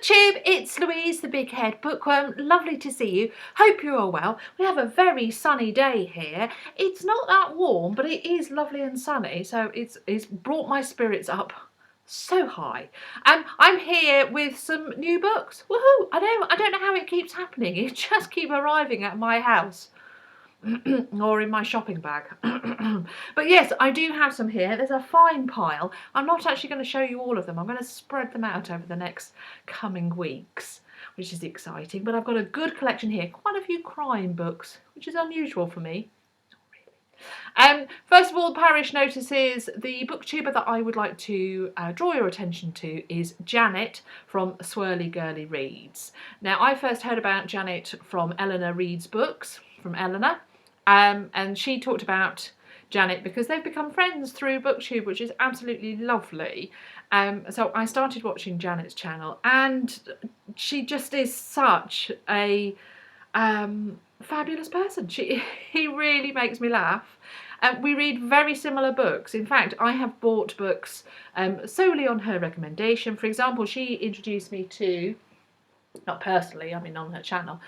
Booktube, it's Louise the Big Head Bookworm. Lovely to see you. Hope you're all well. We have a very sunny day here. It's not that warm, but it is lovely and sunny, so it's brought my spirits up so high. I'm here with some new books. Woohoo! I don't know how it keeps happening. It just keep arriving at my house. Or in my shopping bag. But yes, I do have some here. There's a fine pile. I'm not actually going to show you all of them. I'm going to spread them out over the next coming weeks, which is exciting. But I've got a good collection here. Quite a few crime books, which is unusual for me. First of all, parish notices. The booktuber that I would like to draw your attention to is Janet from Swirly Girly Reads. Now, I first heard about Janet from Eleanor Reads Books, from Eleanor. And she talked about Janet because they've become friends through BookTube, which is absolutely lovely. So I started watching Janet's channel, and she just is such a fabulous person. He really makes me laugh. We read very similar books. In fact, I have bought books solely on her recommendation. For example, she introduced me to, not personally, I mean on her channel,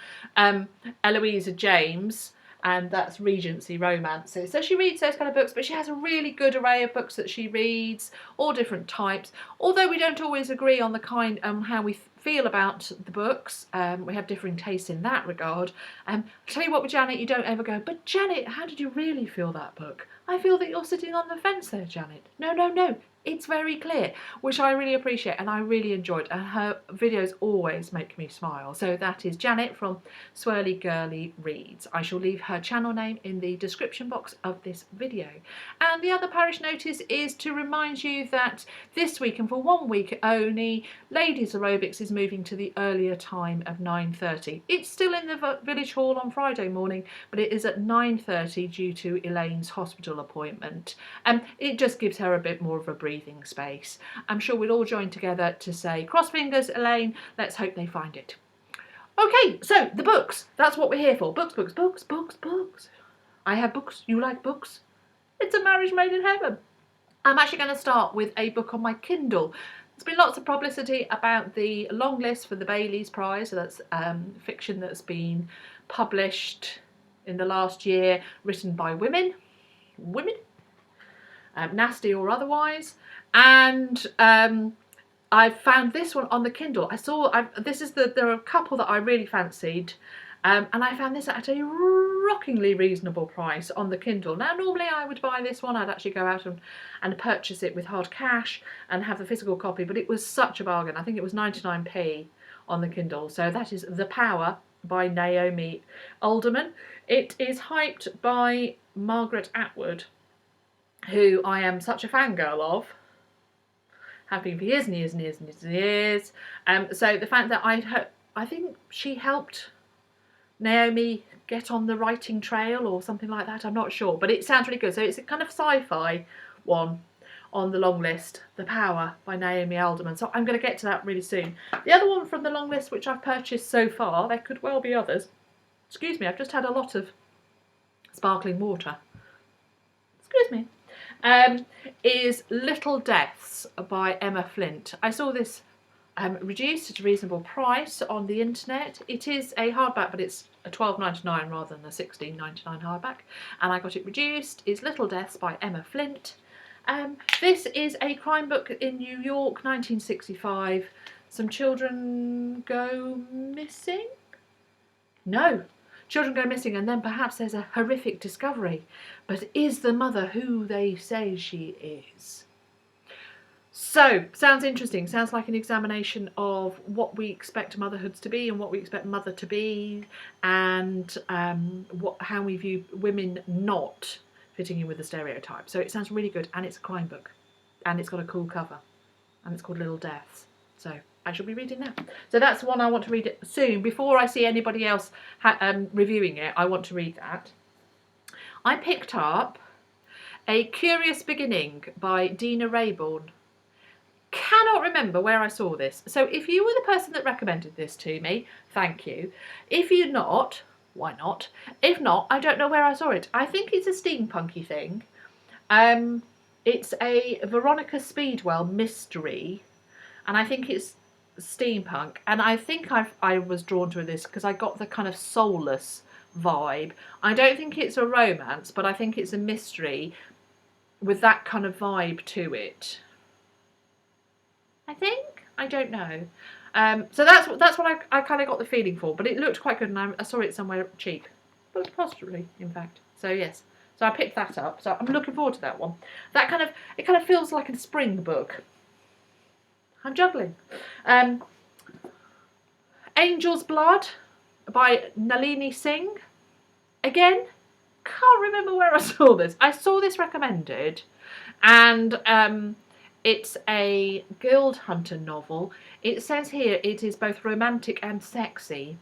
Eloisa James, and that's Regency romances. So she reads those kind of books, but she has a really good array of books that she reads, all different types. Although we don't always agree on the kind, how we feel about the books, we have differing tastes in that regard. I'll tell you what, with Janet, you don't ever go, but Janet, how did you really feel that book? I feel that you're sitting on the fence there, Janet. No, no, no. It's very clear, which I really appreciate and I really enjoyed, and her videos always make me smile. So that is Janet from Swirly Girly Reads. I shall leave her channel name in the description box of this video. And the other parish notice is to remind you that this week, and for 1 week only, Ladies Aerobics is moving to the earlier time of 9:30. It's still in the village hall on Friday morning, but it is at 9:30 due to Elaine's hospital appointment. It just gives her a bit more of a breathing space. I'm sure we'll all join together to say, cross fingers, Elaine, let's hope they find it. Okay, so the books, that's what we're here for. Books, books, books, books, books. I have books, you like books? It's a marriage made in heaven. I'm actually going to start with a book on my Kindle. There's been lots of publicity about the long list for the Bailey's Prize, so that's fiction that's been published in the last year, written by women, nasty or otherwise. And I found this one on the Kindle. There are a couple that I really fancied, and I found this at a rockingly reasonable price on the Kindle. Now, normally I would buy this one. I'd actually go out and purchase it with hard cash and have the physical copy, but it was such a bargain. I think it was 99p on the Kindle. So that is The Power by Naomi Alderman. It is hyped by Margaret Atwood, who I am such a fangirl of, have been for years and years and years and years and years. So the fact that I think she helped Naomi get on the writing trail or something like that, I'm not sure, but it sounds really good. So it's a kind of sci-fi one on the long list, The Power by Naomi Alderman. So I'm going to get to that really soon. The other one from the long list which I've purchased so far, there could well be others. Excuse me, I've just had a lot of sparkling water. Excuse me. Is Little Deaths by Emma Flint. I saw this reduced at a reasonable price on the internet. It is a hardback, but it's a £12.99 rather than a £16.99 hardback, and I got it reduced. It's Little Deaths by Emma Flint. This is a crime book in New York, 1965. Some children go missing? No. Children go missing, and then perhaps there's a horrific discovery. But is the mother who they say she is? So, sounds interesting. Sounds like an examination of what we expect motherhoods to be and what we expect mother to be, and how we view women not fitting in with the stereotype. So it sounds really good, and it's a crime book, and it's got a cool cover, and it's called Little Deaths. So I shall be reading that. So that's one I want to read it soon. Before I see anybody else reviewing it, I want to read that. I picked up A Curious Beginning by Deanna Raybourn. Cannot remember where I saw this. So if you were the person that recommended this to me, thank you. If you're not, why not? If not, I don't know where I saw it. I think it's a steampunky thing. It's a Veronica Speedwell mystery, and I think it's steampunk, and I think I was drawn to this because I got the kind of soulless vibe. I don't think it's a romance, but I think it's a mystery with that kind of vibe to it. I think, I don't know. So that's what I kind of got the feeling for, but it looked quite good, and I saw it somewhere cheap, but possibly, in fact. So yes, so I picked that up. So I'm looking forward to that one. It kind of feels like a spring book. I'm juggling. Angel's Blood by Nalini Singh. Again, can't remember where I saw this. I saw this recommended, and it's a Guild Hunter novel. It says here it is both romantic and sexy,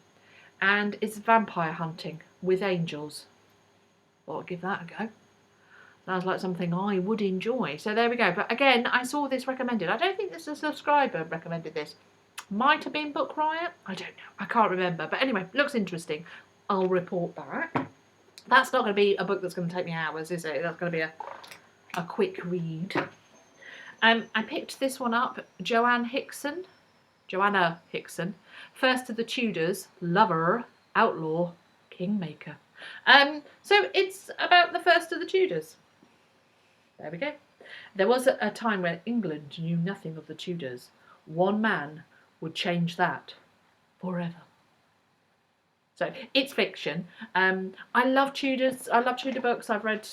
and it's vampire hunting with angels. Well, I'll give that a go. Sounds like something I would enjoy. So there we go. But again, I saw this recommended. I don't think this is a subscriber recommended this. Might have been Book Riot. I don't know. I can't remember. But anyway, looks interesting. I'll report back. That's not going to be a book that's going to take me hours, is it? That's going to be a quick read. I picked this one up. Joanna Hickson. First of the Tudors. Lover. Outlaw. Kingmaker. So it's about the first of the Tudors. There we go. There was a time when England knew nothing of the Tudors. One man would change that forever. So it's fiction. I love Tudors. I love Tudor books. I've read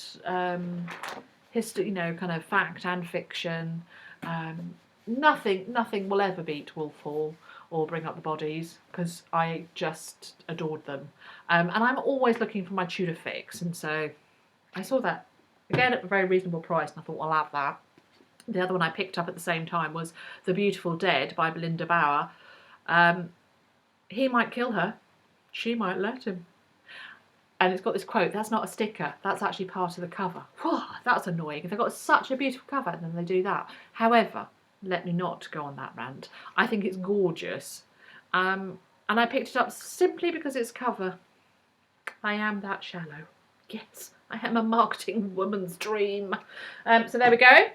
history, you know, kind of fact and fiction. Nothing will ever beat Wolf Hall or Bring Up the Bodies, because I just adored them. And I'm always looking for my Tudor fix, and so I saw that again at a very reasonable price, and I thought, well, I'll have that. The other one I picked up at the same time was The Beautiful Dead by Belinda Bauer. He might kill her. She might let him. And it's got this quote, that's not a sticker, that's actually part of the cover. Whew, that's annoying. They've got such a beautiful cover and then they do that. However, let me not go on that rant. I think it's gorgeous. And I picked it up simply because it's cover. I am that shallow. Yes, I am a marketing woman's dream. So there we go.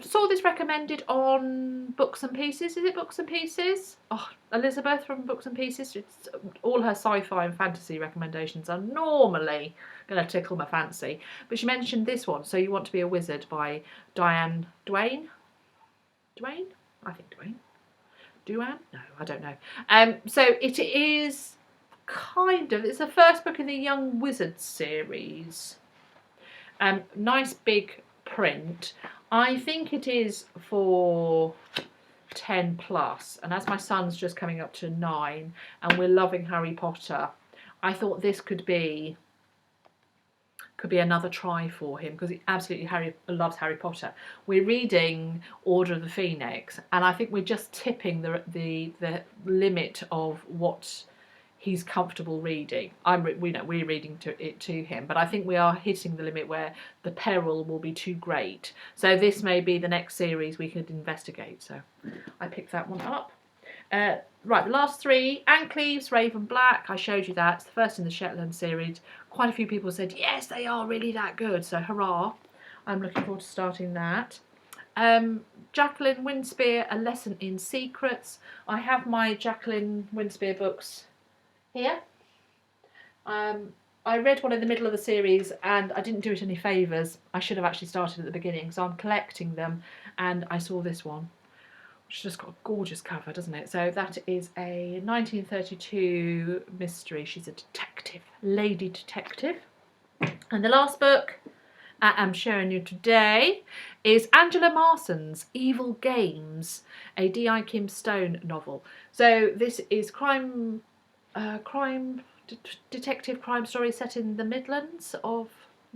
Saw this recommended on Books and Pieces. Is it Books and Pieces? Oh, Elizabeth from Books and Pieces. It's, all her sci-fi and fantasy recommendations are normally going to tickle my fancy. But she mentioned this one, So You Want to Be a Wizard by Diane Duane. Duane? I think Duane. Duane? No, I don't know. So it is kind of, it's the first book in the Young Wizards series. Nice big print. I think it is for 10 plus, and as my son's just coming up to 9 and we're loving Harry Potter, I thought this could be another try for him, because he absolutely loves Harry Potter. We're reading Order of the Phoenix, and I think we're just tipping the limit of what he's comfortable reading. We're reading it to him, but I think we are hitting the limit where the peril will be too great. So this may be the next series we could investigate. So I picked that one up. Right, the last three, Anne Cleeves, Raven Black. I showed you that. It's the first in the Shetland series. Quite a few people said, yes, they are really that good. So hurrah. I'm looking forward to starting that. Jacqueline Winspear, A Lesson in Secrets. I have my Jacqueline Winspear books here. I read one in the middle of the series and I didn't do it any favours. I should have actually started at the beginning, so I'm collecting them, and I saw this one, which has just got a gorgeous cover, doesn't it? So that is a 1932 mystery. She's a detective, lady detective. And the last book I'm showing you today is Angela Marsons' Evil Games, a D.I. Kim Stone novel. So this is detective crime story set in the Midlands of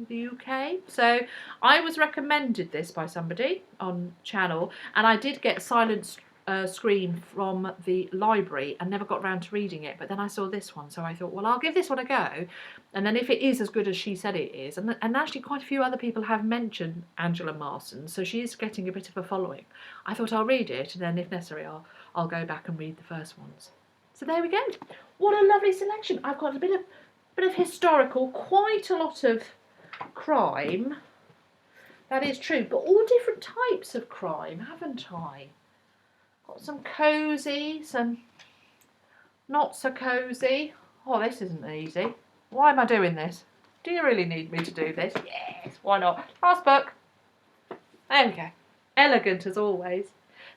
the UK. So I was recommended this by somebody on channel, and I did get Silent Scream from the library and never got around to reading it, but then I saw this one, so I thought, well, I'll give this one a go, and then if it is as good as she said it is, and actually quite a few other people have mentioned Angela Marsons, so she is getting a bit of a following, I thought I'll read it, and then if necessary I'll go back and read the first ones. So there we go. What a lovely selection. I've got a bit of historical, quite a lot of crime. That is true, but all different types of crime, haven't I? Got some cosy, some not so cosy. Oh, this isn't easy. Why am I doing this? Do you really need me to do this? Yes, why not? Last book. There we go. Elegant as always.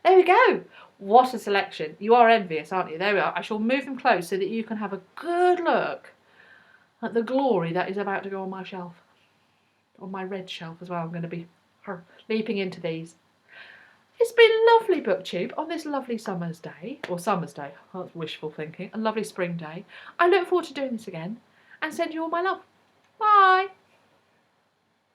There we go. What a selection. You are envious, aren't you? There we are. I shall move them close so that you can have a good look at the glory that is about to go on my shelf. On my red shelf as well. I'm going to be leaping into these. It's been lovely, BookTube, on this lovely summer's day. Or summer's day. That's wishful thinking. A lovely spring day. I look forward to doing this again and send you all my love. Bye.